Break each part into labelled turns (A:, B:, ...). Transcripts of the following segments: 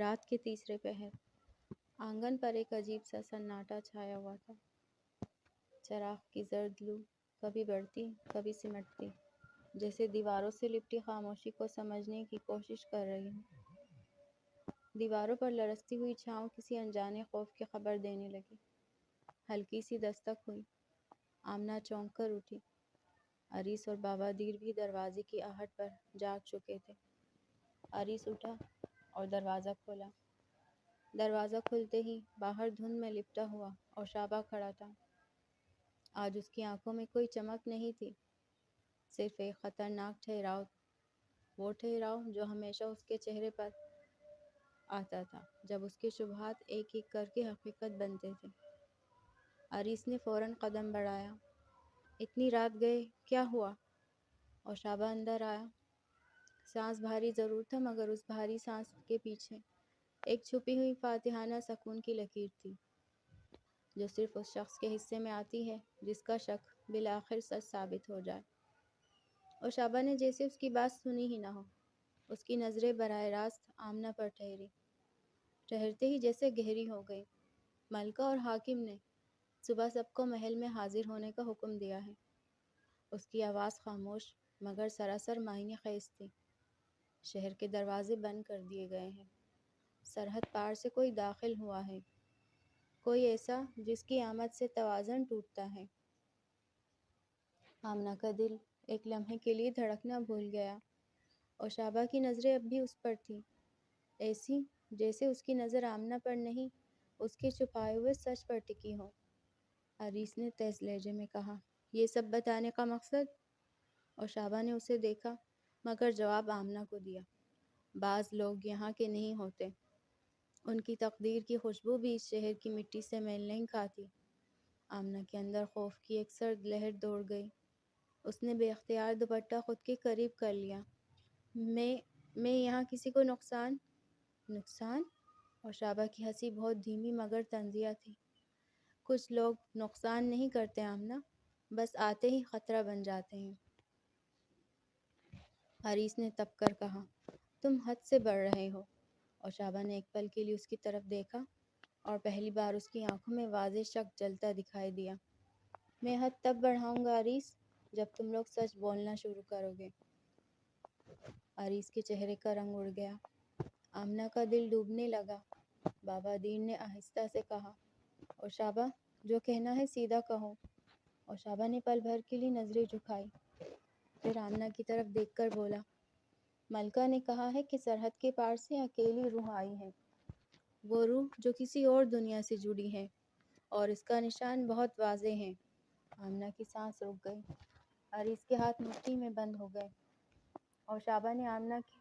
A: رات کے تیسرے پہر آنگن پر ایک عجیب سا سناٹا چھایا ہوا تھا۔ چراغ کی زرد لو کبھی بڑھتی کبھی سمٹتی، جیسے دیواروں سے لپٹی خاموشی کو سمجھنے کی کوشش کر رہی ہوں۔ دیواروں پر لرزتی ہوئی چھاؤں کسی انجانے خوف کی خبر دینے لگی۔ ہلکی سی دستک ہوئی۔ آمنہ چونک کر اٹھی۔ عریس اور بابا دیر بھی دروازے کی آہٹ پر جاگ چکے تھے۔ عریس اٹھا اور دروازہ کھولا۔ دروازہ کھلتے ہی باہر دھند میں لپٹا ہوا اوشابہ کھڑا تھا۔ آج اس کی آنکھوں میں کوئی چمک نہیں تھی، صرف ایک خطرناک ٹھہراؤ، وہ ٹھہراؤ جو ہمیشہ اس کے چہرے پر آتا تھا جب اس کے شبہات ایک ایک کر کے حقیقت بنتے تھے۔ عریس نے فوراً قدم بڑھایا۔ اتنی رات گئے، کیا ہوا؟ اوشابہ اندر آیا۔ سانس بھاری ضرور تھا، مگر اس بھاری سانس کے پیچھے ایک چھپی ہوئی فاتحانہ سکون کی لکیر تھی، جو صرف اس شخص کے حصے میں آتی ہے جس کا شک بالآخر سچ ثابت ہو جائے۔ اوشابہ نے جیسے اس کی بات سنی ہی نہ ہو۔ اس کی نظریں براہ راست آمنہ پر ٹھہری، ٹھہرتے ہی جیسے گہری ہو گئی۔ ملکہ اور حاکم نے صبح سب کو محل میں حاضر ہونے کا حکم دیا ہے۔ اس کی آواز خاموش مگر سراسر معنی خیز تھی۔ شہر کے دروازے بند کر دیے گئے ہیں۔ سرحد پار سے کوئی داخل ہوا ہے، کوئی ایسا جس کی آمد سے توازن ٹوٹتا ہے۔ آمنہ کا دل ایک لمحے کے لیے دھڑکنا بھول گیا۔ اوشابہ کی نظریں اب بھی اس پر تھیں، ایسی جیسے اس کی نظر آمنہ پر نہیں، اس کے چھپائے ہوئے سچ پر ٹکی ہو۔ عریس نے تیز لہجے میں کہا، یہ سب بتانے کا مقصد؟ اوشابہ نے اسے دیکھا مگر جواب آمنہ کو دیا۔ بعض لوگ یہاں کے نہیں ہوتے، ان کی تقدیر کی خوشبو بھی اس شہر کی مٹی سے میل نہیں کھاتی۔ آمنہ کے اندر خوف کی ایک سرد لہر دوڑ گئی۔ اس نے بے اختیار دوپٹہ خود کے قریب کر لیا۔ میں یہاں کسی کو نقصان؟ اوشابہ کی ہنسی بہت دھیمی مگر طنزیہ تھی۔ کچھ لوگ نقصان نہیں کرتے آمنہ، بس آتے ہی خطرہ بن جاتے ہیں۔ عریس نے تپ کر کہا، تم حد سے بڑھ رہے ہو۔ اوشابہ نے ایک پل کے لیے اس کی طرف دیکھا اور پہلی بار اس کی آنکھوں میں واضح شک جلتا دکھائی دیا۔ میں حد تب بڑھاؤں گا عریس، جب تم لوگ سچ بولنا شروع کرو گے۔ عریس کے چہرے کا رنگ اڑ گیا۔ آمنہ کا دل ڈوبنے لگا۔ بابا دین نے آہستہ سے کہا، اوشابہ جو کہنا ہے سیدھا کہو۔ اوشابہ نے پل بھر کے لیے نظریں جھکائی، پھر آمنہ کی طرف دیکھ کر بولا، ملکہ نے کہا ہے کہ سرحد کے پار سے اکیلی روح آئی ہے، وہ روح جو کسی اور دنیا سے جڑی ہے، اور اس کا نشان بہت واضح ہے۔ آمنہ کی سانس رک گئی۔ عریس کے ہاتھ مٹھی میں بند ہو گئے۔ اوشابہ نے آمنہ کے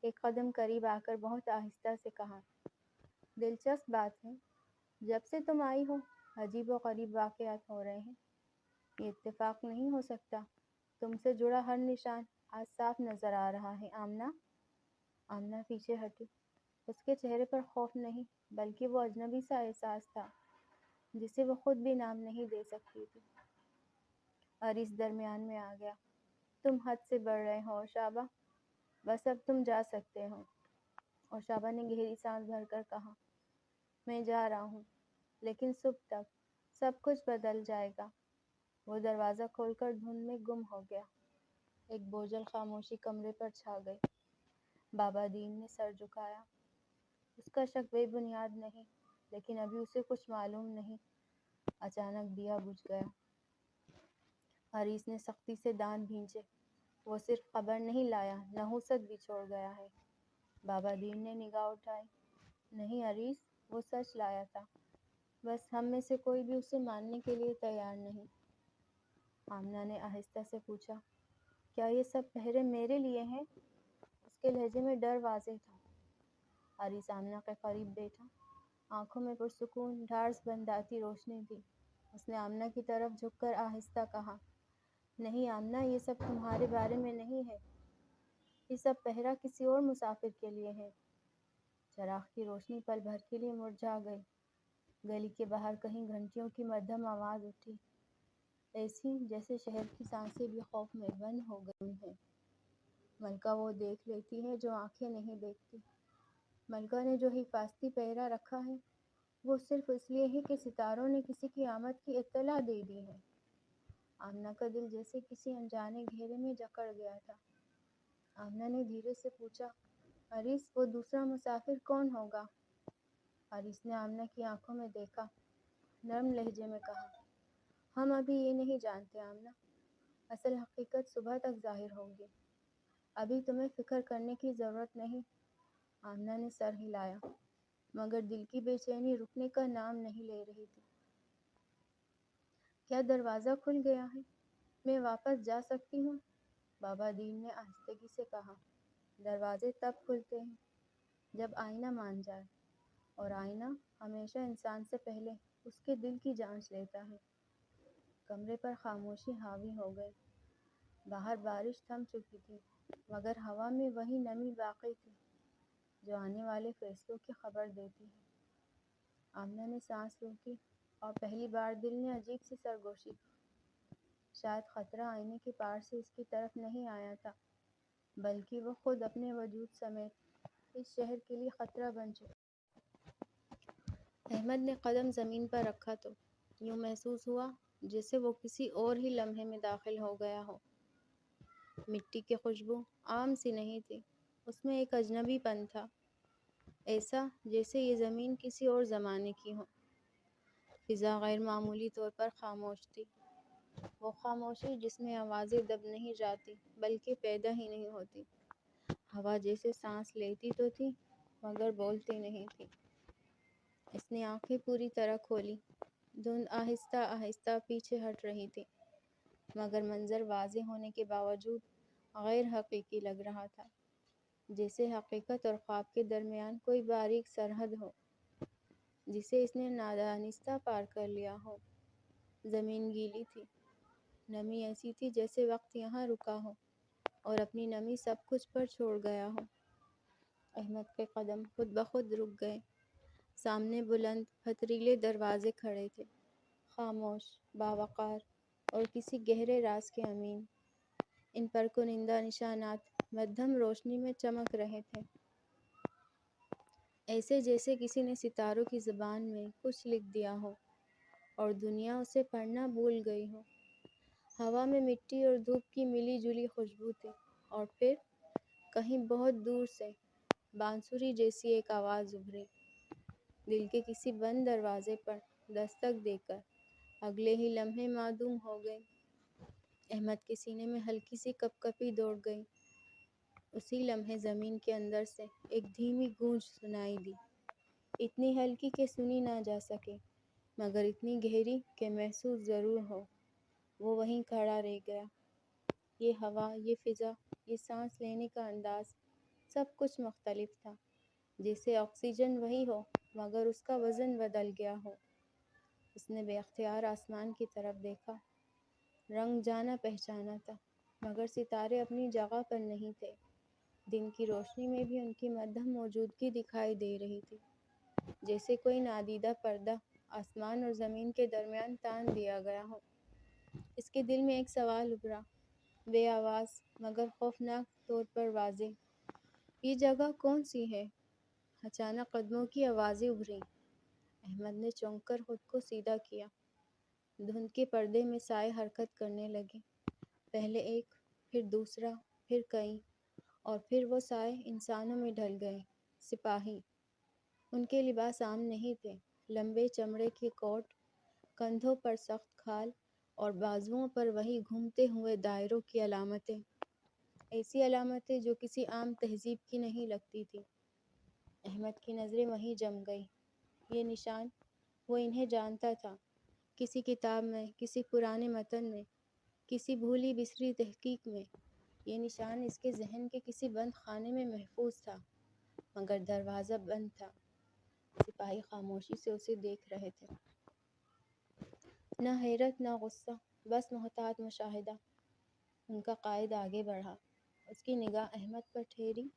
A: ایک قدم قریب آ کر بہت آہستہ سے کہا، دلچسپ بات ہے، جب سے تم آئی ہو عجیب و غریب واقعات ہو رہے ہیں۔ یہ اتفاق نہیں ہو سکتا، تم سے جڑا ہر نشان آج صاف نظر آ رہا ہے۔ آمنہ پیچھے ہٹی۔ اس کے چہرے پر خوف نہیں، بلکہ وہ اجنبی سا احساس تھا جسے وہ خود بھی نام نہیں دے سکتی تھی۔ عریس درمیان میں آ گیا، تم حد سے بڑھ رہے ہو اوشابہ، بس اب تم جا سکتے ہو۔ اوشابہ نے گہری سانس بھر کر کہا، میں جا رہا ہوں، لیکن صبح تک سب کچھ بدل جائے گا۔ وہ دروازہ کھول کر دھند میں گم ہو گیا۔ ایک بوجھل خاموشی کمرے پر چھا گئی۔ بابا دین نے سر جھکایا۔ اس کا شک بے بنیاد نہیں، لیکن ابھی اسے کچھ معلوم نہیں۔ اچانک دیا بجھ گیا۔ عریس نے سختی سے دانت بھینچے، وہ صرف خبر نہیں لایا، نحوست بھی چھوڑ گیا ہے۔ بابا دین نے نگاہ اٹھائی، نہیں عریس، وہ سچ لایا تھا، بس ہم میں سے کوئی بھی اسے ماننے کے لیے تیار نہیں۔ آمنہ نے آہستہ سے پوچھا، کیا یہ سب پہرے میرے لیے ہیں؟ اس کے لہجے میں ڈر واضح تھا۔ عریس آمنہ کے قریب بیٹھا، آنکھوں میں پرسکون ڈھارس بندھاتی روشنی تھی۔ اس نے آمنہ کی طرف جھک کر آہستہ کہا، نہیں آمنہ، یہ سب تمہارے بارے میں نہیں ہے، یہ سب پہرا کسی اور مسافر کے لیے ہے۔ چراغ کی روشنی پل بھر کے لیے مرجھا گئی۔ گلی کے باہر کہیں گھنٹیوں کی مدھم آواز اٹھی، ایسی جیسے شہر کی سانسیں بھی خوف میں بند ہو گئی ہیں۔ ملکہ وہ دیکھ لیتی ہے جو آنکھیں نہیں دیکھتی۔ ملکہ نے جو حفاظتی پہرا رکھا ہے وہ صرف اس لیے ہے کہ ستاروں نے کسی کی آمد کی اطلاع دے دی ہے۔ آمنہ کا دل جیسے کسی انجانے گھیرے میں جکڑ گیا تھا۔ آمنہ نے دھیرے سے پوچھا، حریث، وہ دوسرا مسافر کون ہوگا؟ حریث نے آمنہ کی آنکھوں میں دیکھا، نرم لہجے میں کہا، ہم ابھی یہ نہیں جانتے آمنہ، اصل حقیقت صبح تک ظاہر ہوگی، ابھی تمہیں فکر کرنے کی ضرورت نہیں۔ آمنہ نے سر ہلایا، مگر دل کی بے چینی رکنے کا نام نہیں لے رہی تھی۔ کیا دروازہ کھل گیا ہے؟ میں واپس جا سکتی ہوں؟ بابا دین نے آہستگی سے کہا، دروازے تب کھلتے ہیں جب آئینہ مان جائے، اور آئینہ ہمیشہ انسان سے پہلے اس کے دل کی جانچ لیتا ہے۔ کمرے پر خاموشی حاوی ہو گئی۔ باہر بارش تھم چکی تھی، مگر ہوا میں وہی نمی باقی تھی جو آنے والے فیصلوں کی خبر دیتی ہے۔ آمنہ نے سانس روکی اور پہلی بار دل نے عجیب سی سرگوشی کی۔ شاید خطرہ آئینے کے پار سے اس کی طرف نہیں آیا تھا، بلکہ وہ خود اپنے وجود سمیت اس شہر کے لیے خطرہ بن چکا۔ احمد نے قدم زمین پر رکھا تو یوں محسوس ہوا جیسے وہ کسی اور ہی لمحے میں داخل ہو گیا ہو۔ مٹی کی خوشبو عام سی نہیں تھی، اس میں ایک اجنبی پن تھا، ایسا جیسے یہ زمین کسی اور زمانے کی ہو۔ فضا غیر معمولی طور پر خاموش تھی، وہ خاموشی جس میں آوازیں دب نہیں جاتی بلکہ پیدا ہی نہیں ہوتی۔ ہوا جیسے سانس لیتی تو تھی مگر بولتی نہیں تھی۔ اس نے آنکھیں پوری طرح کھولی، دھند آہستہ آہستہ پیچھے ہٹ رہی تھی، مگر منظر واضح ہونے کے باوجود غیر حقیقی لگ رہا تھا، جیسے حقیقت اور خواب کے درمیان کوئی باریک سرحد ہو جسے اس نے نادانستہ پار کر لیا ہو۔ زمین گیلی تھی، نمی ایسی تھی جیسے وقت یہاں رکا ہو اور اپنی نمی سب کچھ پر چھوڑ گیا ہو۔ احمد کے قدم خود بخود رک گئے۔ سامنے بلند پتھریلے دروازے کھڑے تھے، خاموش، باوقار اور کسی گہرے راز کے امین۔ ان پر کنندہ نشانات مدھم روشنی میں چمک رہے تھے، ایسے جیسے کسی نے ستاروں کی زبان میں کچھ لکھ دیا ہو اور دنیا اسے پڑھنا بھول گئی ہو۔ ہوا میں مٹی اور دھوپ کی ملی جلی خوشبو تھی، اور پھر کہیں بہت دور سے بانسری جیسی ایک آواز ابھری، دل کے کسی بند دروازے پر دستک دے کر اگلے ہی لمحے معدوم ہو گئی۔ احمد کے سینے میں ہلکی سی کپ کپی دوڑ گئی۔ اسی لمحے زمین کے اندر سے ایک دھیمی گونج سنائی دی، اتنی ہلکی کہ سنی نہ جا سکے مگر اتنی گہری کہ محسوس ضرور ہو۔ وہ وہیں کھڑا رہ گیا۔ یہ ہوا، یہ فضا، یہ سانس لینے کا انداز، سب کچھ مختلف تھا، جیسے آکسیجن وہی ہو مگر اس کا وزن بدل گیا ہو۔ اس نے بے اختیار آسمان کی طرف دیکھا، رنگ جانا پہچانا تھا مگر ستارے اپنی جگہ پر نہیں تھے۔ دن کی روشنی میں بھی ان کی مدھم موجودگی دکھائی دے رہی تھی، جیسے کوئی نادیدہ پردہ آسمان اور زمین کے درمیان تان دیا گیا ہو۔ اس کے دل میں ایک سوال ابھرا، بے آواز مگر خوفناک طور پر واضح، یہ جگہ کون سی ہے؟ اچانک قدموں کی آوازیں ابھریں۔ احمد نے چونک کر خود کو سیدھا کیا۔ دھند کے پردے میں سائے حرکت کرنے لگے، پہلے ایک، پھر دوسرا، پھر کئی، اور پھر وہ سائے انسانوں میں ڈھل گئے۔ سپاہی۔ ان کے لباس عام نہیں تھے، لمبے چمڑے کے کوٹ، کندھوں پر سخت کھال اور بازوؤں پر وہی گھومتے ہوئے دائروں کی علامتیں، ایسی علامتیں جو کسی عام تہذیب کی نہیں لگتی تھی۔ احمد کی نظریں وہیں جم گئی۔ یہ نشان، وہ انہیں جانتا تھا، کسی کتاب میں، کسی پرانے متن میں، کسی بھولی بسری تحقیق میں۔ یہ نشان اس کے ذہن کے کسی بند خانے میں محفوظ تھا، مگر دروازہ بند تھا۔ سپاہی خاموشی سے اسے دیکھ رہے تھے، نہ حیرت نہ غصہ، بس محتاط مشاہدہ۔ ان کا قائد آگے بڑھا، اس کی نگاہ احمد پر ٹھہری،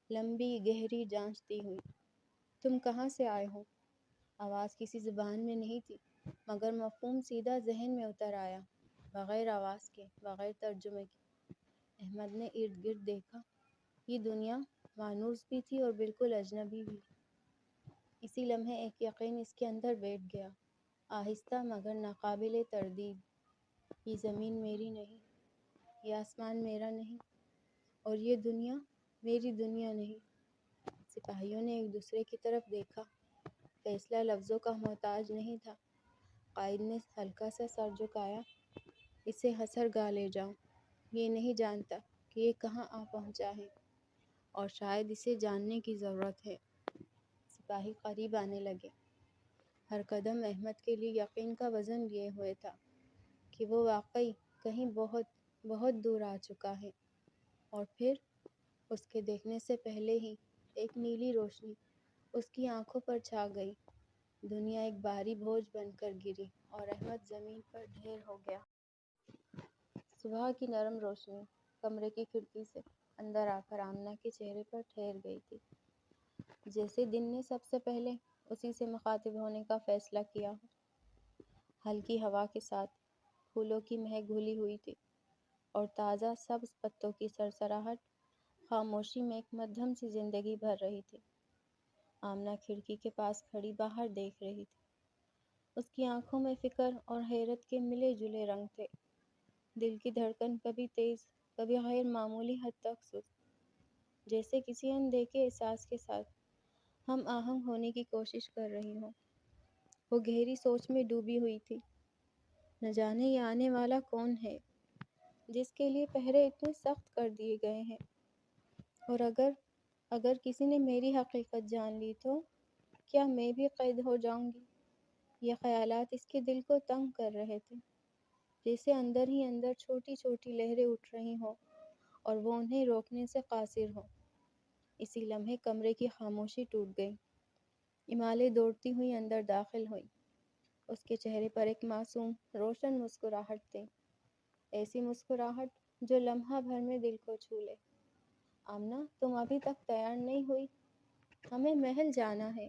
A: لمبی گہری جانچتی ہوئی۔ تم کہاں سے آئے ہو؟ آواز کسی زبان میں نہیں تھی مگر مفہوم سیدھا ذہن میں اتر آیا، بغیر آواز کے، بغیر ترجمے کے۔ احمد نے ارد گرد دیکھا، یہ دنیا مانوس بھی تھی اور بالکل اجنبی بھی۔ اسی لمحے ایک یقین اس کے اندر بیٹھ گیا، آہستہ مگر ناقابل تردید۔ یہ زمین میری نہیں، یہ آسمان میرا نہیں، اور یہ دنیا میری دنیا نہیں۔ سپاہیوں نے ایک دوسرے کی طرف دیکھا۔ فیصلہ لفظوں کا محتاج نہیں تھا۔ قائد نے ہلکا سا سر جھکایا، اسے ہسر گا لے جاؤ۔ یہ نہیں جانتا کہ یہ کہاں آ پہنچا ہے، اور شاید اسے جاننے کی ضرورت ہے۔ سپاہی قریب آنے لگے۔ ہر قدم احمد کے لیے یقین کا وزن لیے ہوئے تھا کہ وہ واقعی کہیں بہت بہت دور آ چکا ہے۔ اور پھر اس کے دیکھنے سے پہلے ہی ایک نیلی روشنی اس کی آنکھوں پر چھا گئی۔ دنیا ایک بھاری بوجھ بن کر گری اور احمد زمین پر ڈھیر ہو گیا۔ صبح کی نرم روشنی کمرے کی کھڑکی سے اندر آ کر آمنہ کے چہرے پر ٹھہر گئی تھی، جیسے دن نے سب سے پہلے اسی سے مخاطب ہونے کا فیصلہ کیا ہو۔ ہلکی ہوا کے ساتھ پھولوں کی مہک گھلی ہوئی تھی، اور تازہ سبز پتوں کی سرسراہٹ خاموشی میں ایک مدھم سی زندگی بھر رہی تھی۔ آمنہ کھڑکی کے پاس کھڑی باہر دیکھ رہی تھی۔ اس کی آنکھوں میں فکر اور حیرت کے ملے جلے رنگ تھے۔ دل کی دھڑکن کبھی تیز، کبھی غیر معمولی حد تک سست، جیسے کسی اندیکھے احساس کے ساتھ ہم آہنگ ہونے کی کوشش کر رہی ہوں۔ وہ گہری سوچ میں ڈوبی ہوئی تھی۔ نہ جانے یہ آنے والا کون ہے، جس کے لیے پہرے اتنے سخت کر دیے گئے ہیں، اور اگر کسی نے میری حقیقت جان لی تو کیا میں بھی قید ہو جاؤں گی؟ یہ خیالات اس کے دل کو تنگ کر رہے تھے، جیسے اندر ہی اندر چھوٹی چھوٹی لہریں اٹھ رہی ہوں اور وہ انہیں روکنے سے قاصر ہوں۔ اسی لمحے کمرے کی خاموشی ٹوٹ گئی۔ ایمالے دوڑتی ہوئی اندر داخل ہوئی۔ اس کے چہرے پر ایک معصوم روشن مسکراہٹ تھی، ایسی مسکراہٹ جو لمحہ بھر میں دل کو چھو لے۔ آمنہ، تم ابھی تک تیار نہیں ہوئی؟ ہمیں محل جانا ہے۔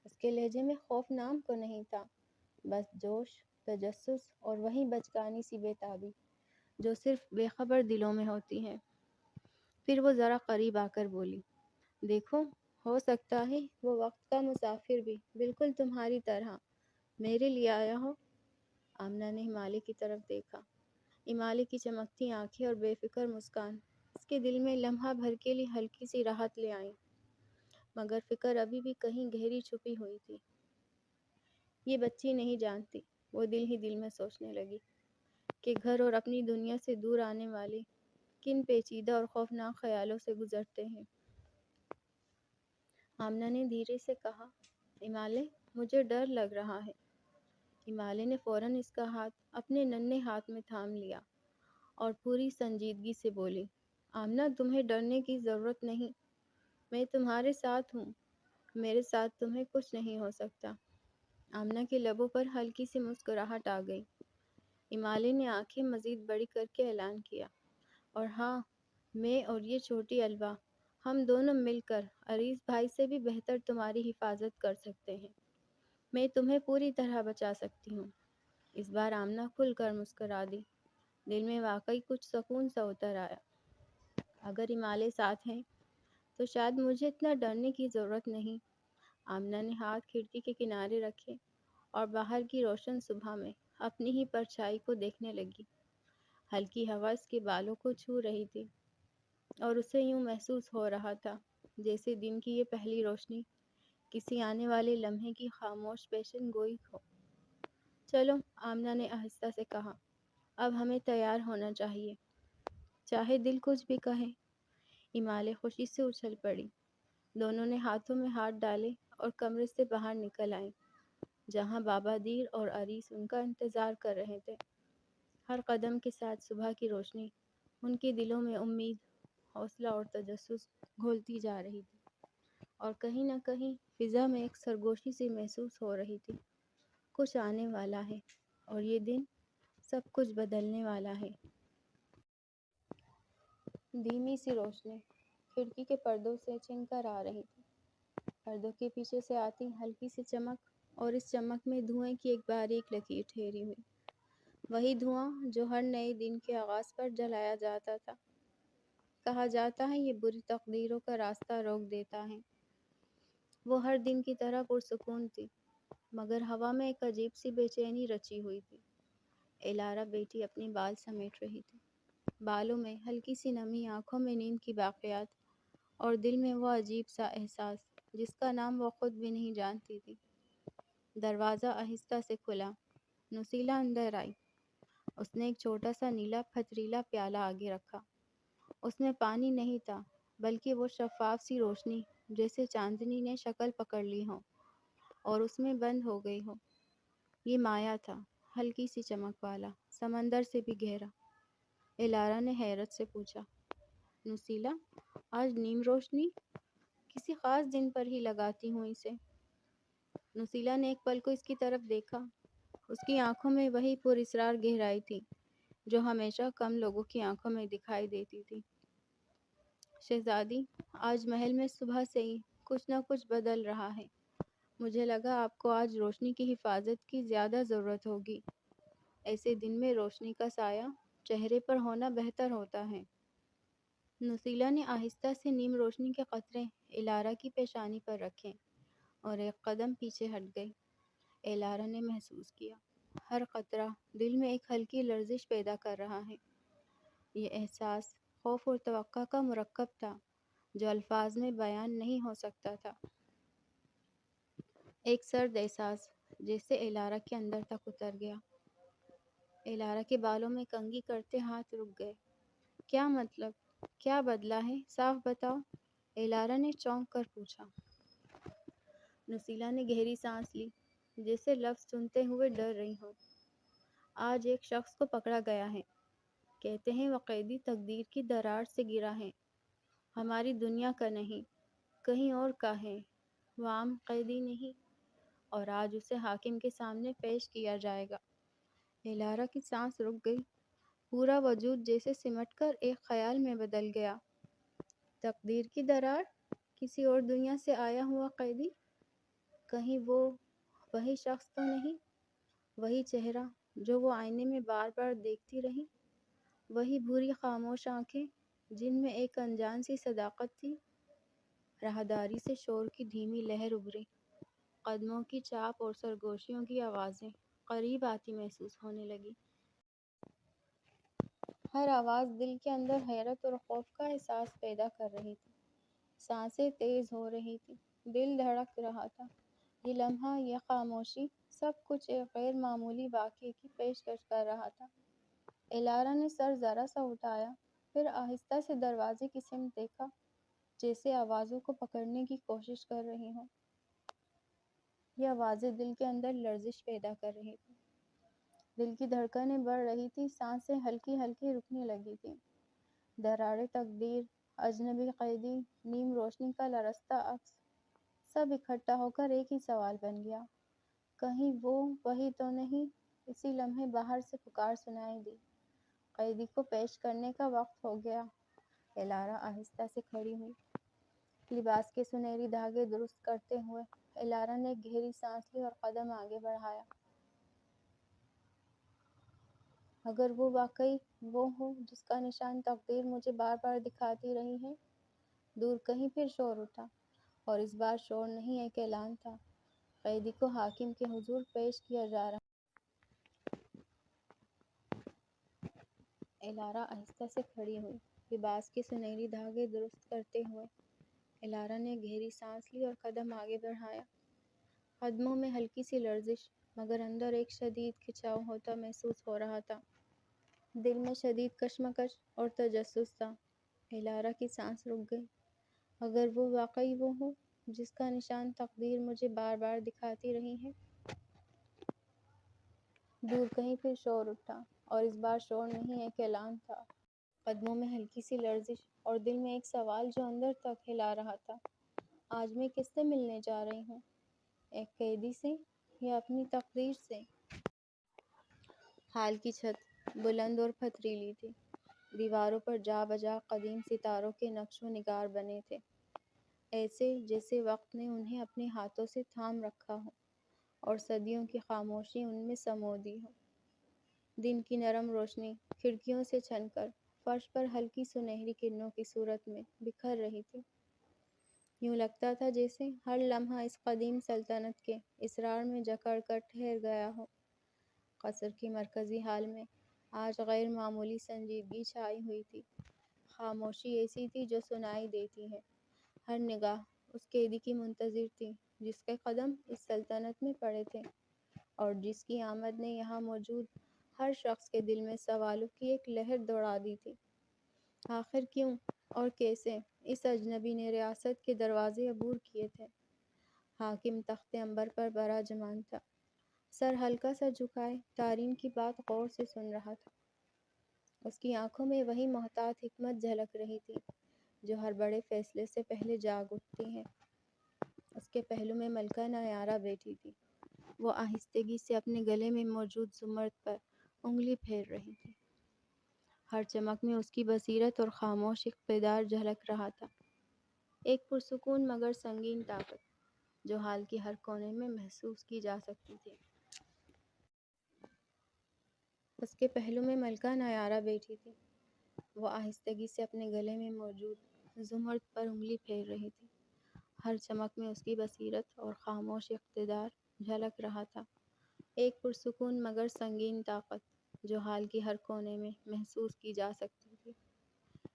A: اس کے لہجے میں خوف نام کو نہیں تھا، بس جوش، تجسس اور وہی بچکانی سی بے تابی جو صرف بے خبر دلوں میں ہوتی ہے۔ پھر وہ ذرا قریب آ کر بولی، دیکھو، ہو سکتا ہے وہ وقت کا مسافر بھی بالکل تمہاری طرح میرے لیے آیا ہو۔ آمنہ نے ہمالے کی طرف دیکھا۔ ہمالے کی چمکتی آنکھیں اور بے فکر مسکان اس کے دل میں لمحہ بھر کے لیے ہلکی سی راحت لے آئیں، مگر فکر ابھی بھی کہیں گہری چھپی ہوئی تھی۔ یہ بچی نہیں جانتی، وہ دل ہی دل میں سوچنے لگی، کہ گھر اور اپنی دنیا سے دور آنے والے کن پیچیدہ اور خوفناک خیالوں سے گزرتے ہیں۔ آمنہ نے دھیرے سے کہا، ہمالے، مجھے ڈر لگ رہا ہے۔ ہمالے نے فوراً اس کا ہاتھ اپنے ننھے ہاتھ میں تھام لیا اور پوری سنجیدگی سے بولی، آمنہ، تمہیں ڈرنے کی ضرورت نہیں، میں تمہارے ساتھ ہوں، میرے ساتھ تمہیں کچھ نہیں ہو سکتا۔ آمنہ کے لبوں پر ہلکی سی مسکراہٹ آ گئی۔ ہمالے نے آنکھیں مزید بڑی کر کے اعلان کیا، اور ہاں، میں اور یہ چھوٹی الوا، ہم دونوں مل کر عریض بھائی سے بھی بہتر تمہاری حفاظت کر سکتے ہیں۔ میں تمہیں پوری طرح بچا سکتی ہوں۔ اس بار آمنہ کھل کر مسکرا دی۔ دل میں واقعی کچھ سکون سا اتر آیا۔ اگر ہمالے ساتھ ہیں تو شاید مجھے اتنا ڈرنے کی ضرورت نہیں۔ آمنہ نے ہاتھ کھڑکی کے کنارے رکھے اور باہر کی روشن صبح میں اپنی ہی پرچھائی کو دیکھنے لگی۔ ہلکی ہوا اس کے بالوں کو چھو رہی تھی، اور اسے یوں محسوس ہو رہا تھا جیسے دن کی یہ پہلی روشنی کسی آنے والے لمحے کی خاموش پیشن گوئی ہو۔ چلو، آمنہ نے آہستہ سے کہا، اب ہمیں تیار ہونا چاہیے، چاہے دل کچھ بھی کہے۔ ہمالے خوشی سے اچھل پڑی۔ دونوں نے ہاتھوں میں ہاتھ ڈالے اور کمرے سے باہر نکل آئیں، جہاں بابا دیر اور عریس ان کا انتظار کر رہے تھے۔ ہر قدم کے ساتھ صبح کی روشنی ان کے دلوں میں امید، حوصلہ اور تجسس گھولتی جا رہی تھی، اور کہیں نہ کہیں فضا میں ایک سرگوشی سی محسوس ہو رہی تھی، کچھ آنے والا ہے، اور یہ دن سب کچھ بدلنے والا ہے۔ دھیمی سی روشنی کھڑکی کے پردوں سے چن کر آ رہی تھی۔ پردوں کے پیچھے سے آتی ہلکی سی چمک، اور اس چمک میں دھوئیں کی ایک باریک لکیر ٹھہری ہوئی، وہی دھواں جو ہر نئے دن کے آغاز پر جلایا جاتا تھا۔ کہا جاتا ہے یہ بری تقدیروں کا راستہ روک دیتا ہے۔ وہ ہر دن کی طرح پرسکون تھی، مگر ہوا میں ایک عجیب سی بے چینی رچی ہوئی تھی۔ الارا بیٹی اپنے بال سمیٹ رہی تھی، بالوں میں ہلکی سی نمی، آنکھوں میں نیند کی باقیات، اور دل میں وہ عجیب سا احساس جس کا نام وہ خود بھی نہیں جانتی تھی۔ دروازہ آہستہ سے کھلا، نصیلہ اندر آئی۔ اس نے ایک چھوٹا سا نیلا پھتریلا پیالہ آگے رکھا۔ اس میں پانی نہیں تھا، بلکہ وہ شفاف سی روشنی جیسے چاندنی نے شکل پکڑ لی ہو اور اس میں بند ہو گئی ہو۔ یہ مایا تھا، ہلکی سی چمک والا، سمندر سے بھی گہرا۔ الارا نے حیرت سے پوچھا، نصیلہ، آج نیم روشنی؟ کسی خاص دن پر ہی لگاتی ہوں اسے؟ نصیلہ نے ایک پل کو اس کی طرف دیکھا۔ اس کی آنکھوں میں وہی پراسرار گہرائی تھی جو ہمیشہ کم لوگوں کی آنکھوں میں دکھائی دیتی تھی۔ شہزادی، آج محل میں صبح سے ہی کچھ نہ کچھ بدل رہا ہے۔ مجھے لگا آپ کو آج روشنی کی حفاظت کی زیادہ ضرورت ہوگی۔ ایسے دن میں روشنی کا سایہ چہرے پر ہونا بہتر ہوتا ہے۔ نصیلہ نے آہستہ سے نیم روشنی کے قطرے الارا کی پیشانی پر رکھے اور ایک قدم پیچھے ہٹ گئی۔ الارا نے محسوس کیا، ہر قطرہ دل میں ایک ہلکی لرزش پیدا کر رہا ہے۔ یہ احساس خوف اور توقع کا مرکب تھا جو الفاظ میں بیان نہیں ہو سکتا تھا۔ ایک سرد احساس جیسے الارا کے اندر تک اتر گیا۔ الارا کے بالوں میں کنگھی کرتے ہاتھ رک گئے۔ کیا مطلب؟ کیا بدلا ہے؟ صاف بتاؤ، الارا نے چونک کر پوچھا۔ نصیلہ نے گہری سانس لی، جیسے لفظ سنتے ہوئے ڈر رہی ہو۔ آج ایک شخص کو پکڑا گیا ہے، کہتے ہیں وہ قیدی تقدیر کی دراڑ سے گرا ہے، ہماری دنیا کا نہیں، کہیں اور کا ہے، وہ عام قیدی نہیں، اور آج اسے حاکم کے سامنے پیش کیا جائے گا۔ الارا کی سانس رک گئی، پورا وجود جیسے سمٹ کر ایک خیال میں بدل گیا۔ تقدیر کی دراڑ؟ کسی اور دنیا سے آیا ہوا قیدی؟ کہیں وہ وہی شخص تو نہیں؟ وہی چہرہ جو وہ آئینے میں بار بار دیکھتی رہی؟ وہی بھوری خاموش آنکھیں جن میں ایک انجان سی صداقت تھی؟ راہداری سے شور کی دھیمی لہر ابھری، قدموں کی چاپ اور سرگوشیوں کی آوازیں قریب آتی محسوس ہونے لگی۔ ہر آواز دل کے اندر حیرت اور خوف کا احساس پیدا کر رہی تھی۔ سانسیں تیز ہو رہی تھی، دل دھڑک رہا تھا۔ یہ لمحہ، یہ خاموشی، سب کچھ ایک غیر معمولی واقعے کی پیشکش کر رہا تھا۔ الارا نے سر ذرا سا اٹھایا، پھر آہستہ سے دروازے کی سمت دیکھا، جیسے آوازوں کو پکڑنے کی کوشش کر رہی ہوں۔ یہ آوازیں دل کے اندر لرزش پیدا کر رہی تھی، دل کی دھڑکنیں بڑھ رہی تھی، سانسیں ہلکی ہلکی رکنے لگی تھیں۔ دراڑے تقدیر، اجنبی قیدی، نیم روشنی کا لرزتا عکس، سب اکٹھا ہو کر ایک ہی سوال بن گیا، کہیں وہ وہی تو نہیں؟ اسی لمحے باہر سے پکار سنائی دی، قیدی کو پیش کرنے کا وقت ہو گیا۔ الارا آہستہ سے کھڑی ہوئی، لباس کے سنہری دھاگے درست کرتے ہوئے الارا نے ایک گہری سانس لی اور قدم آگے بڑھایا۔ اگر وہ واقعی وہ ہو جس کا نشان تقدیر مجھے بار بار دکھاتی رہی ہے۔ دور کہیں پھر شور اٹھا، اور اس بار شور نہیں، ایک اعلان تھا، قیدی کو حاکم کے حضور پیش کیا جا رہا۔ الارا آہستہ سے کھڑی ہوئی، لباس کے سنہری دھاگے درست کرتے ہوئے الارا نے گہری سانس لی اور قدم آگے بڑھایا۔ قدموں میں ہلکی سی لرزش، مگر اندر ایک شدید کھنچاؤ ہوتا محسوس ہو رہا تھا۔ دل میں شدید کشمکش اور تجسس تھا۔ الارا کی سانس رک گئی۔ اگر وہ واقعی وہ ہو جس کا نشان تقدیر مجھے بار بار دکھاتی رہی ہے۔ دور کہیں پھر شور اٹھا، اور اس بار شور نہیں، ایک اعلان تھا۔ قدموں میں ہلکی سی لرزش، اور دل میں ایک سوال جو اندر تک ہلا رہا تھا، آج میں کس سے ملنے جا رہی ہوں؟ ایک قیدی سے یا اپنی تقدیر سے؟ ہال کی چھت بلند اور پتھریلی تھی، دیواروں پر جا بجا قدیم ستاروں کے نقش و نگار بنے تھے، ایسے جیسے وقت نے انہیں اپنے ہاتھوں سے تھام رکھا ہو اور صدیوں کی خاموشی ان میں سمو دی ہو۔ دن کی نرم روشنی کھڑکیوں سے چھن کر فرش پر ہلکی سنہری کرنوں کی صورت میں بکھر رہی تھی۔ یوں لگتا تھا جیسے ہر لمحہ اس قدیم سلطنت کے اسرار میں جکڑ کر ٹھہر گیا ہو۔ قصر کی مرکزی ہال میں آج غیر معمولی سنجیدگی چھائی ہوئی تھی۔ خاموشی ایسی تھی جو سنائی دیتی ہے۔ ہر نگاہ اس قیدی کی منتظر تھی جس کے قدم اس سلطنت میں پڑے تھے اور جس کی آمد نے یہاں موجود ہر شخص کے دل میں سوالوں کی ایک لہر دوڑا دی تھی۔ آخر کیوں اور کیسے اس اجنبی نے ریاست کے دروازے عبور کیے تھے؟ حاکم تخت عنبر پر براجمان تھا، سر ہلکا سا جھکائے تارین کی بات غور سے سن رہا تھا۔ اس کی آنکھوں میں وہی محتاط حکمت جھلک رہی تھی جو ہر بڑے فیصلے سے پہلے جاگ اٹھتی ہے۔ اس کے پہلو میں ملکہ نایارہ بیٹھی تھی۔ وہ آہستگی سے اپنے گلے میں موجود زمرد پر انگلی پھیر رہی تھی۔ ہر چمک میں اس کی بصیرت اور خاموش اقتدار جھلک رہا تھا، ایک پرسکون مگر سنگین طاقت جو حال کی ہر کونے میں محسوس کی جا سکتی تھی۔ اس کے پہلو میں ملکہ نایارہ بیٹھی تھی۔ وہ آہستگی سے اپنے گلے میں موجود زمرد پر انگلی پھیر رہی تھی۔ ہر چمک میں اس کی بصیرت اور خاموش اقتدار جھلک رہا تھا، ایک پرسکون مگر سنگین طاقت جو حال کی ہر کونے میں محسوس کی جا سکتی تھی۔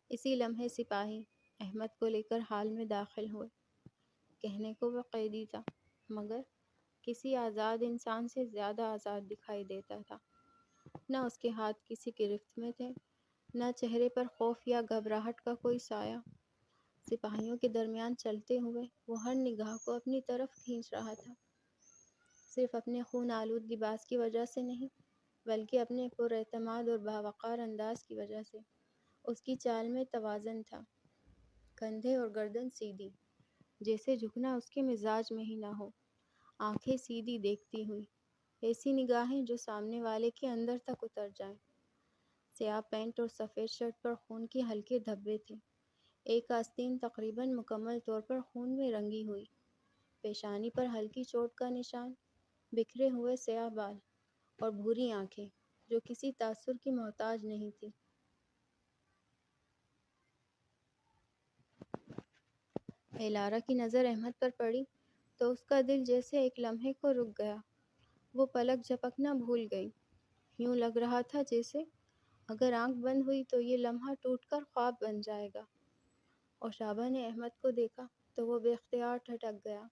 A: اسی لمحے سپاہی احمد کو لے کر حال میں داخل ہوئے۔ کہنے کو وہ قیدی تھا مگر کسی آزاد انسان سے زیادہ آزاد دکھائی دیتا تھا۔ نہ اس کے ہاتھ کسی گرفت میں تھے، نہ چہرے پر خوف یا گھبراہٹ کا کوئی سایہ۔ سپاہیوں کے درمیان چلتے ہوئے وہ ہر نگاہ کو اپنی طرف کھینچ رہا تھا، صرف اپنے خون آلود لباس کی وجہ سے نہیں بلکہ اپنے پر اعتماد اور باوقار انداز کی وجہ سے۔ اس کی چال میں توازن تھا، کندھے اور گردن سیدھی، جیسے جھکنا اس کے مزاج میں ہی نہ ہو، آنکھیں سیدھی دیکھتی ہوئی، ایسی نگاہیں جو سامنے والے کے اندر تک اتر جائیں۔ سیاہ پینٹ اور سفید شرٹ پر خون کے ہلکے دھبے تھے، ایک آستین تقریباً مکمل طور پر خون میں رنگی ہوئی، پیشانی پر ہلکی چوٹ کا نشان، بکھرے ہوئے سیاہ بال اور بھوری آنکھیں جو کسی تاثر کی محتاج نہیں تھی۔ ایلارا کی نظر احمد پر پڑی تو اس کا دل جیسے ایک لمحے کو رک گیا۔ وہ پلک جھپکنا بھول گئی۔ یوں لگ رہا تھا جیسے اگر آنکھ بند ہوئی تو یہ لمحہ ٹوٹ کر خواب بن جائے گا۔ اوشابا نے احمد کو دیکھا تو وہ بے اختیار ٹھٹک گیا۔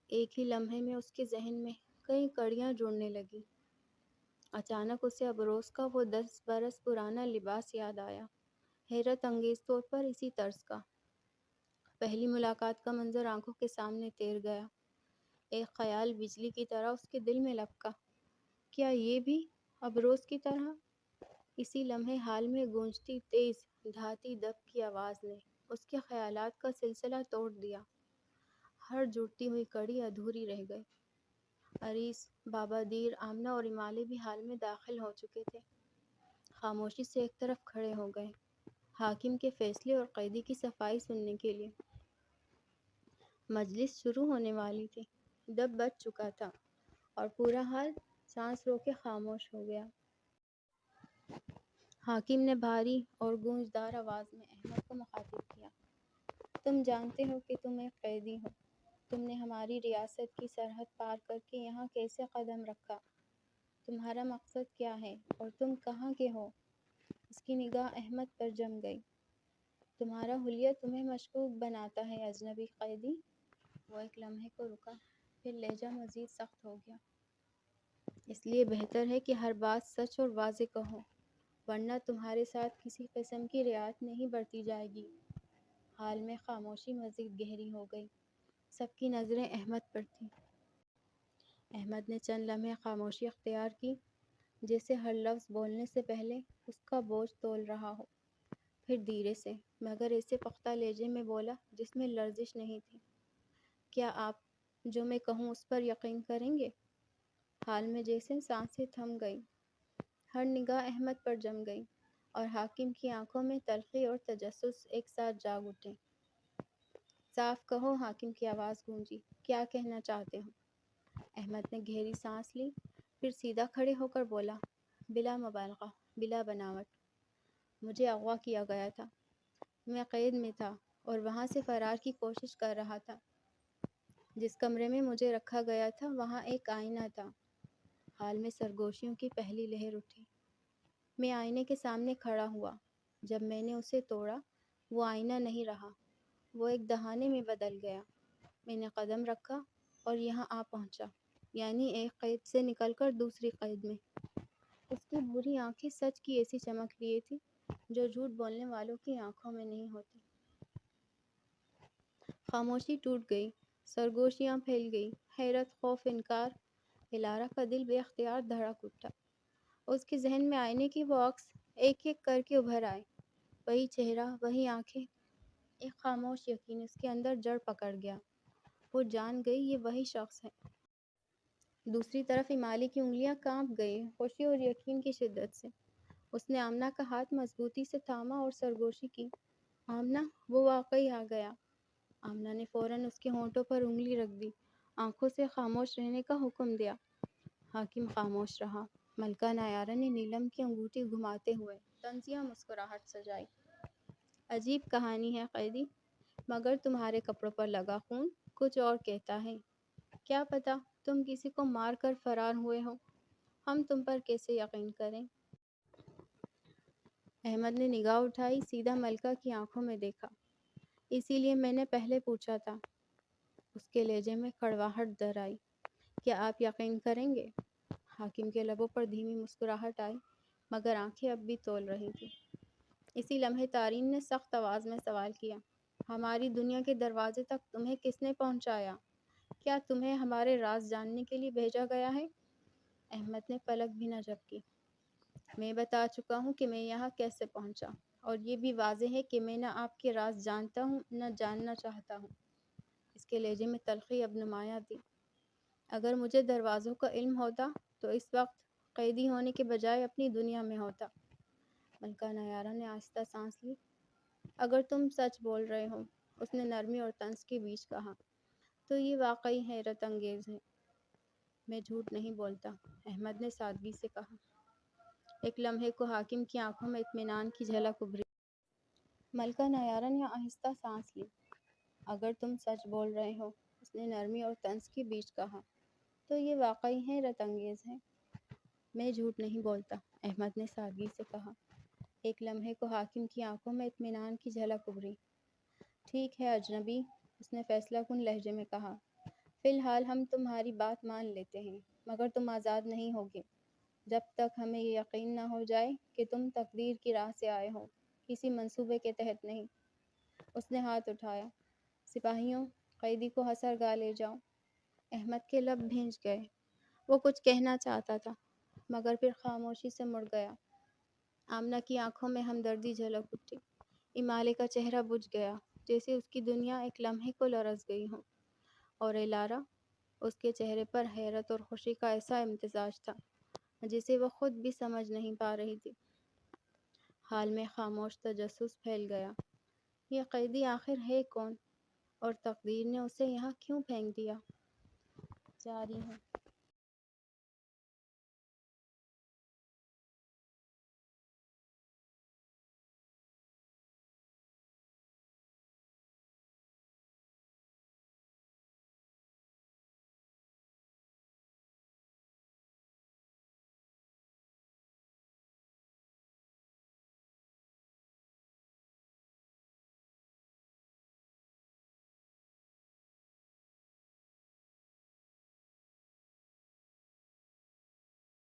A: ایک ہی لمحے میں اس کے ذہن میں کئی کڑیاں جڑنے لگیں۔ اچانک اسے ابروز کا وہ 10 برس پرانا لباس یاد آیا، حیرت انگیز طور پر اسی طرز کا۔ پہلی ملاقات کا منظر آنکھوں کے سامنے تیر گیا۔ ایک خیال بجلی کی طرح اس کے دل میں لپکا، کیا یہ بھی ابروز کی طرح؟ اسی لمحے حال میں گونجتی تیز دھاتی دب کی آواز نے اس کے خیالات کا سلسلہ توڑ دیا۔ ہر جڑتی ہوئی کڑی ادھوری رہ گئی۔ عریس، بابا دیر، آمنہ اور امالے بھی حال میں داخل ہو چکے تھے۔ خاموشی سے ایک طرف کھڑے ہو گئے، حاکم کے فیصلے اور قیدی کی صفائی سننے کے لیے۔ مجلس شروع ہونے والی تھی، ڈب بج چکا تھا اور پورا حال سانس روکے خاموش ہو گیا۔ حاکم نے بھاری اور گونجدار آواز میں احمد کو مخاطب کیا، تم جانتے ہو کہ تم ایک قیدی ہو۔ تم نے ہماری ریاست کی سرحد پار کر کے یہاں کیسے قدم رکھا؟ تمہارا مقصد کیا ہے اور تم کہاں کے ہو؟ اس کی نگاہ احمد پر جم گئی۔ تمہارا حلیہ تمہیں مشکوک بناتا ہے اجنبی قیدی۔ وہ ایک لمحے کو رکا، پھر لہجہ مزید سخت ہو گیا۔ اس لیے بہتر ہے کہ ہر بات سچ اور واضح کہو، ورنہ تمہارے ساتھ کسی قسم کی رعایت نہیں برتی جائے گی۔ حال میں خاموشی مزید گہری ہو گئی، سب کی نظریں احمد پر تھیں۔ احمد نے چند لمحے خاموشی اختیار کی، جیسے ہر لفظ بولنے سے پہلے اس کا بوجھ تول رہا ہو۔ پھر دھیرے سے مگر ایسے پختہ لہجے میں بولا جس میں لرزش نہیں تھی، کیا آپ جو میں کہوں اس پر یقین کریں گے؟ حال میں جیسے سانسیں تھم گئی، ہر نگاہ احمد پر جم گئی اور حاکم کی آنکھوں میں تلخی اور تجسس ایک ساتھ جاگ اٹھے۔ صاف کہو، حاکم کی آواز گونجی، کیا کہنا چاہتے ہو؟ احمد نے گہری سانس لی، پھر سیدھا کھڑے ہو کر بولا، بلا مبالغہ، بلا بناوٹ، مجھے اغوا کیا گیا تھا، میں قید میں تھا اور وہاں سے فرار کی کوشش کر رہا تھا۔ جس کمرے میں مجھے رکھا گیا تھا وہاں ایک آئینہ تھا۔ حال میں سرگوشیوں کی پہلی لہر اٹھی۔ میں آئینے کے سامنے کھڑا ہوا۔ جب میں نے اسے توڑا، وہ آئینہ نہیں رہا، وہ ایک دہانے میں بدل گیا۔ میں نے قدم رکھا اور یہاں آ پہنچا، یعنی ایک قید سے نکل کر دوسری قید میں۔ اس کی بری آنکھیں سچ کی ایسی چمک لیے تھی جو جھوٹ بولنے والوں کی آنکھوں میں نہیں ہوتی۔ خاموشی ٹوٹ گئی، سرگوشیاں پھیل گئی، حیرت، خوف، انکار۔ الارا کا دل بے اختیار دھڑک اٹھا۔ اس کے ذہن میں آئینے کی وہ عکس ایک ایک کر کے ابھر آئے، وہی چہرہ، وہی آنکھیں۔ ایک خاموش یقین اس کے اندر جڑ پکڑ گیا۔ وہ جان گئی یہ وہی شخص ہے۔ دوسری طرف ایمالی کی انگلیاں کانپ گئی، خوشی اور یقین کی شدت سے۔ اس نے آمنہ کا ہاتھ مضبوطی سے تھاما اور سرگوشی کی۔ آمنہ، وہ واقعی آ گیا۔ آمنہ نے فوراً اس کے ہونٹوں پر انگلی رکھ دی، آنکھوں سے خاموش رہنے کا حکم دیا۔ حاکم خاموش رہا۔ ملکہ نایارہ نے نیلم کی انگوٹھی گھماتے ہوئے طنزیہ مسکراہٹ سجائی۔ عجیب کہانی ہے قیدی، مگر تمہارے کپڑوں پر لگا خون کچھ اور کہتا ہے۔ کیا پتہ تم کسی کو مار کر فرار ہوئے ہو، ہم تم پر کیسے یقین کریں؟ احمد نے نگاہ اٹھائی، سیدھا ملکہ کی آنکھوں میں دیکھا۔ اسی لیے میں نے پہلے پوچھا تھا۔ اس کے لہجے میں کڑواہٹ در آئی۔ کیا آپ یقین کریں گے؟ حاکم کے لبوں پر دھیمی مسکراہٹ آئی، مگر آنکھیں اب بھی تول رہی تھیں۔ اسی لمحے تارین نے سخت آواز میں سوال کیا، ہماری دنیا کے دروازے تک تمہیں کس نے پہنچایا؟ کیا تمہیں ہمارے راز جاننے کے لیے بھیجا گیا ہے؟ احمد نے پلک بھی نہ جھپکی۔ میں بتا چکا ہوں کہ میں یہاں کیسے پہنچا، اور یہ بھی واضح ہے کہ میں نہ آپ کے راز جانتا ہوں نہ جاننا چاہتا ہوں۔ اس کے لہجے میں تلخی اب نمایاں تھی۔ اگر مجھے دروازوں کا علم ہوتا تو اس وقت قیدی ہونے کے بجائے اپنی دنیا میں ہوتا۔ ملکہ نایارہ نے آہستہ سانس لی۔ اگر تم سچ بول رہے ہو، اس نے نرمی اور طنز کے بیچ کہا، تو یہ واقعی حیرت انگیز ہے۔ میں جھوٹ نہیں بولتا، احمد نے سادگی سے کہا۔ ایک لمحے کو حاکم کی آنکھوں میں اطمینان کی جھلک ابھری۔ ملکہ نایارہ نے آہستہ سانس لی۔ اگر تم سچ بول رہے ہو، اس نے نرمی اور طنز کے بیچ کہا، تو یہ واقعی حیرت انگیز ہے۔ میں جھوٹ نہیں بولتا، احمد نے سادگی سے کہا۔ ایک لمحے کو حاکم کی آنکھوں میں اطمینان کی جھلک ابھری۔ ٹھیک ہے اجنبی، اس نے فیصلہ کن لہجے میں کہا، فی الحال ہم تمہاری بات مان لیتے ہیں، مگر تم آزاد نہیں ہوگے جب تک ہمیں یہ یقین نہ ہو جائے کہ تم تقدیر کی راہ سے آئے ہو، کسی منصوبے کے تحت نہیں۔ اس نے ہاتھ اٹھایا۔ سپاہیوں، قیدی کو حصرگاہ لے جاؤ۔ احمد کے لب بھینج گئے۔ وہ کچھ کہنا چاہتا تھا، مگر پھر خاموشی سے مڑ گیا۔ آمنہ کی آنکھوں میں ہمدردی جھلک اٹھی۔ ایمالے کا چہرہ بجھ گیا، جیسے اس کی دنیا ایک لمحے کو لرز گئی ہو۔ اور الارا، اس کے چہرے پر حیرت اور خوشی کا ایسا امتزاج تھا جسے وہ خود بھی سمجھ نہیں پا رہی تھی۔ حال میں خاموش تجسس پھیل گیا۔ یہ قیدی آخر ہے کون، اور تقدیر نے اسے یہاں کیوں پھینک دیا؟ جاری ہے۔